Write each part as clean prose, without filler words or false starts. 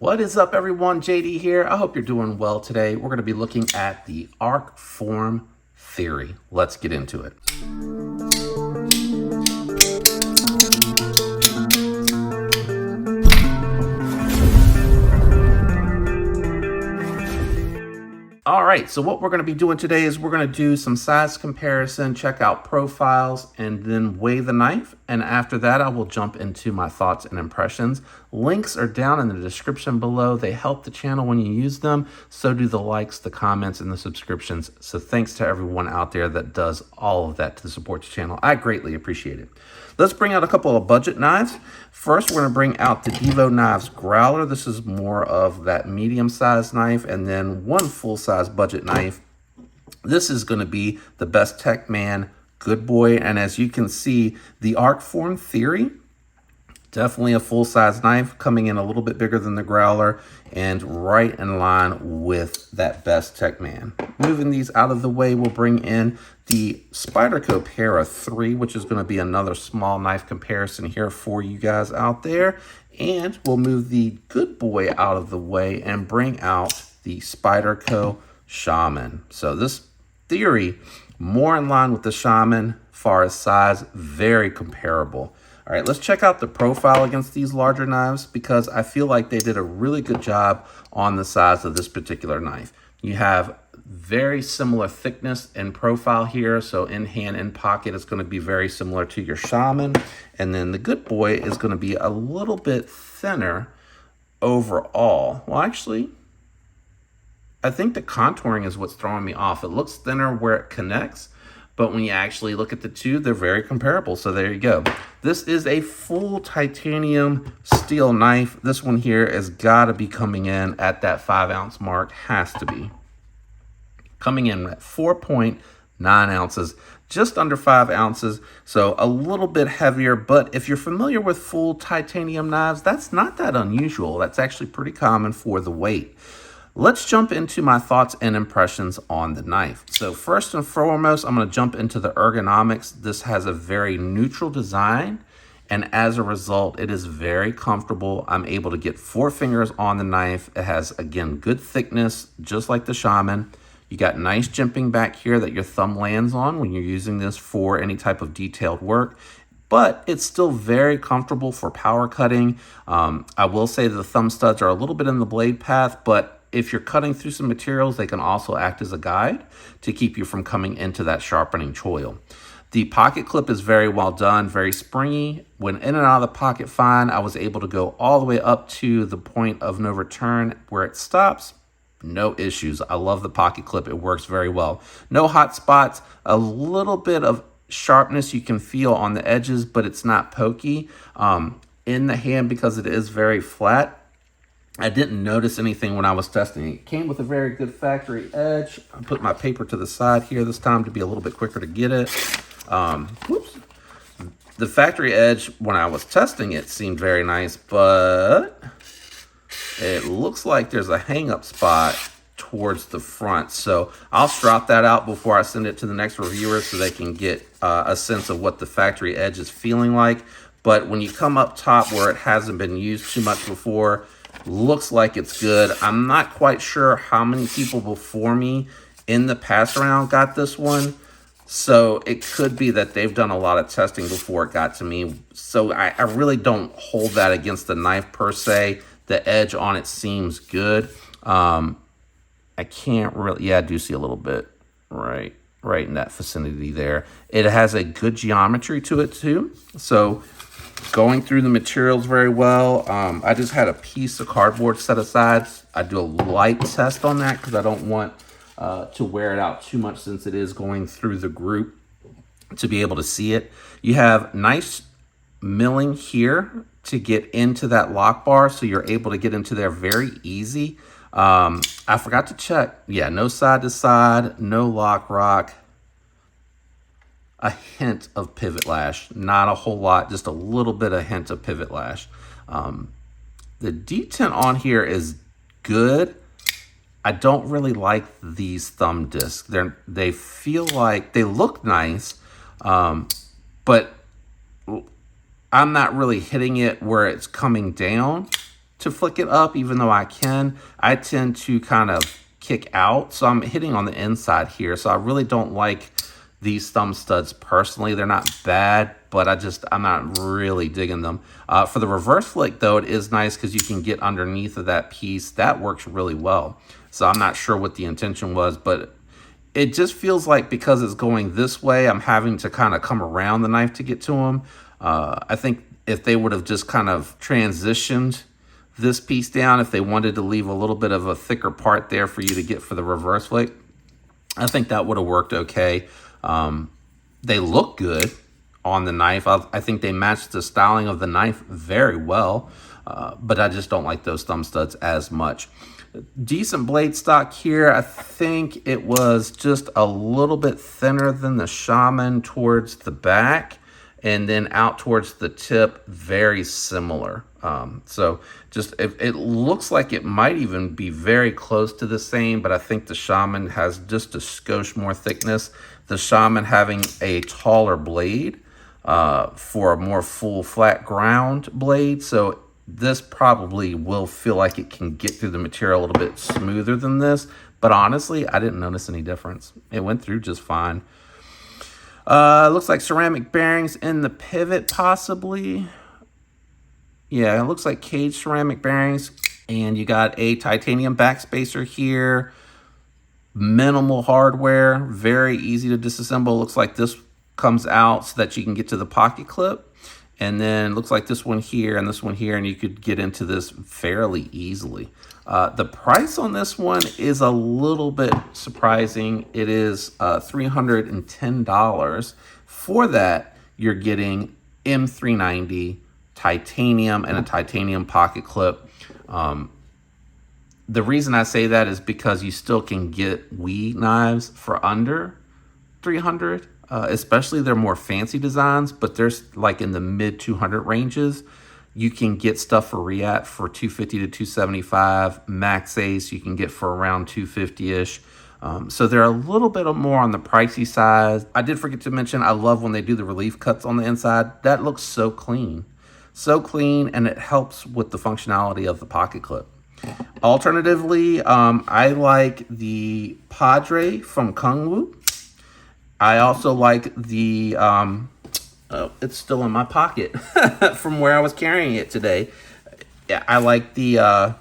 What is up, everyone? JD here. I hope you're doing well today. We're going to be looking at the Arcform Theory. Let's get into it. All right, so what we're going to be doing today is we're going to do some size comparison, check out profiles, and then weigh the knife. And after that, I will jump into my thoughts and impressions. Links are down in the description below. They help the channel when you use them. So do the likes, the comments, and the subscriptions. So thanks to everyone out there that does all of that to support the channel. I greatly appreciate it. Let's bring out a couple of budget knives. First, we're going to bring out the Devo Knives Growler. This is more of that medium-sized knife, and then one full-size budget knife. This is going to be the Best Tech Man Good Boy, and as you can see, the Arcform Theory, definitely a full-size knife, coming in a little bit bigger than the Growler and right in line with that Best Tech Man. Moving these out of the way, we'll bring in the Spyderco Para 3, which is going to be another small knife comparison here for you guys out there. And we'll move the Good Boy out of the way and bring out the Spyderco Shaman. So this Theory, more in line with the Shaman, far as size, very comparable. All right, let's check out the profile against these larger knives because I feel like they did a really good job on the size of this particular knife. You have very similar thickness and profile here. So in hand, in pocket, it's going to be very similar to your Shaman. And then the Good Boy is going to be a little bit thinner overall. Well, actually, I think the contouring is what's throwing me off. It looks thinner where it connects, but when you actually look at the two, they're very comparable. So there you go. This is a full titanium steel knife. This one here has got to be coming in at that 5-ounce mark. Has to be. Coming in at 4.9 ounces, just under 5 ounces. So a little bit heavier, but if you're familiar with full titanium knives, that's not that unusual. That's actually pretty common for the weight. Let's jump into my thoughts and impressions on the knife. So first and foremost, I'm going to jump into the ergonomics. This has a very neutral design, and as a result, it is very comfortable. I'm able to get 4 fingers on the knife. It has, again, good thickness, just like the Shaman. You got nice jimping back here that your thumb lands on when you're using this for any type of detailed work. But it's still very comfortable for power cutting. I will say that the thumb studs are a little bit in the blade path, but if you're cutting through some materials, they can also act as a guide to keep you from coming into that sharpening choil. The pocket clip is very well done, very springy. When in and out of the pocket fine, I was able to go all the way up to the point of no return where it stops. No issues. I love the pocket clip. It works very well. No hot spots, a little bit of sharpness you can feel on the edges, but it's not pokey. In the hand, because it is very flat, I didn't notice anything when I was testing it. It came with a very good factory edge. I put my paper to the side here this time to be a little bit quicker to get it. Whoops. The factory edge, when I was testing it, seemed very nice, but it looks like there's a hang-up spot towards the front. So I'll strop that out before I send it to the next reviewer so they can get a sense of what the factory edge is feeling like. But when you come up top where it hasn't been used too much before, looks like it's good. I'm not quite sure how many people before me in the pass around got this one. So it could be that they've done a lot of testing before it got to me. So I really don't hold that against the knife per se. The edge on it seems good. I can't really, yeah, I do see a little bit right in that vicinity there. It has a good geometry to it too. So going through the materials very well. I just had a piece of cardboard set aside. I do a light test on that because I don't want to wear it out too much since it is going through the group to be able to see it. You have nice milling here to get into that lock bar, so you're able to get into there very easy. I forgot to check. Yeah, no side to side, no lock rock. A hint of pivot lash, not a whole lot, just a little bit of hint of pivot lash. The detent on here is good. I don't really like these thumb discs. They feel like they look nice, but I'm not really hitting it where it's coming down to flick it up, even though I can. I tend to kind of kick out, so I'm hitting on the inside here. So I really don't like these thumb studs personally. They're not bad, but I'm not really digging them. For the reverse flick though, it is nice because you can get underneath of that piece. That works really well. So I'm not sure what the intention was, but it just feels like because it's going this way, I'm having to kind of come around the knife to get to them. I think if they would have just kind of transitioned this piece down, if they wanted to leave a little bit of a thicker part there for you to get for the reverse flick, I think that would have worked okay. They look good on the knife. I think they match the styling of the knife very well, but I just don't like those thumb studs as much. Decent blade stock here. I think it was just a little bit thinner than the Shaman towards the back, and then out towards the tip, very similar. So just it looks like it might even be very close to the same, but I think the Shaman has just a skosh more thickness. The Shaman having a taller blade for a more full flat ground blade. So this probably will feel like it can get through the material a little bit smoother than this. But honestly, I didn't notice any difference. It went through just fine. Looks like ceramic bearings in the pivot possibly. Yeah, it looks like cage ceramic bearings. And you got a titanium backspacer here. Minimal hardware, very easy to disassemble. Looks like this comes out so that you can get to the pocket clip. And then looks like this one here and this one here, and you could get into this fairly easily. The price on this one is a little bit surprising. It is $310. For that, you're getting M390 titanium and a titanium pocket clip. The reason I say that is because you still can get WE knives for under $300. Especially their more fancy designs, but there's like in the mid 200 ranges. You can get stuff for Reat for $250 to $275. Max Ace you can get for around $250-ish. So they're a little bit more on the pricey side. I did forget to mention, I love when they do the relief cuts on the inside. That looks so clean. So clean, and it helps with the functionality of the pocket clip. Alternatively, I like the Padre from Kungwu. I also like the, it's still in my pocket from where I was carrying it today. I like the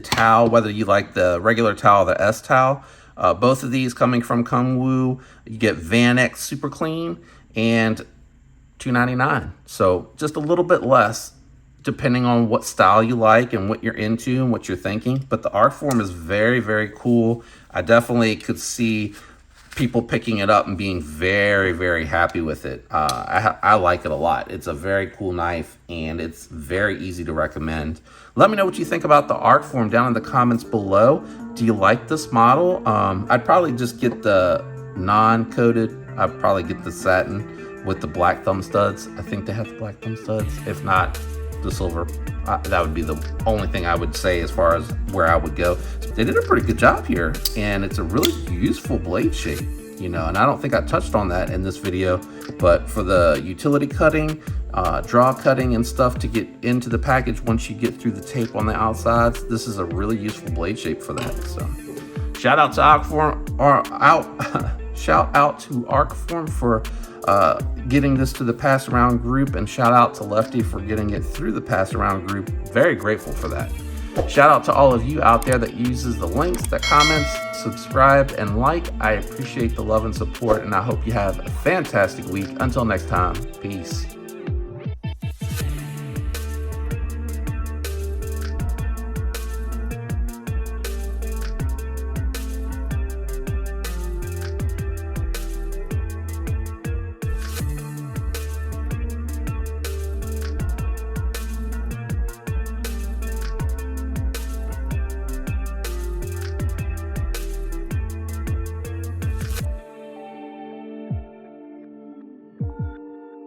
towel, whether you like the regular towel or the S towel. Both of these coming from Kungwu. You get Van X Super Clean and $2.99. So just a little bit less depending on what style you like and what you're into and what you're thinking. But the Arcform is very, very cool. I definitely could see people picking it up and being very, very happy with it. I like it a lot. It's a very cool knife, and it's very easy to recommend. Let me know what you think about the Arcform down in the comments below. Do you like this model? I'd probably just get the non-coated. I'd probably get the satin with the black thumb studs. I think they have the black thumb studs. If not, the silver. That would be the only thing I would say as far as where I would go. They did a pretty good job here, and it's a really useful blade shape, you know, and I don't think I touched on that in this video, but for the utility cutting, draw cutting and stuff to get into the package once you get through the tape on the outsides, this is a really useful blade shape for that. So shout out to Arcform, shout out to Arcform for getting this to the pass around group, and shout out to Lefty for getting it through the pass around group. Very grateful for that. Shout out to all of you out there that uses the links, that comments, subscribe, and like. I appreciate the love and support, and I hope you have a fantastic week. Until next time, peace.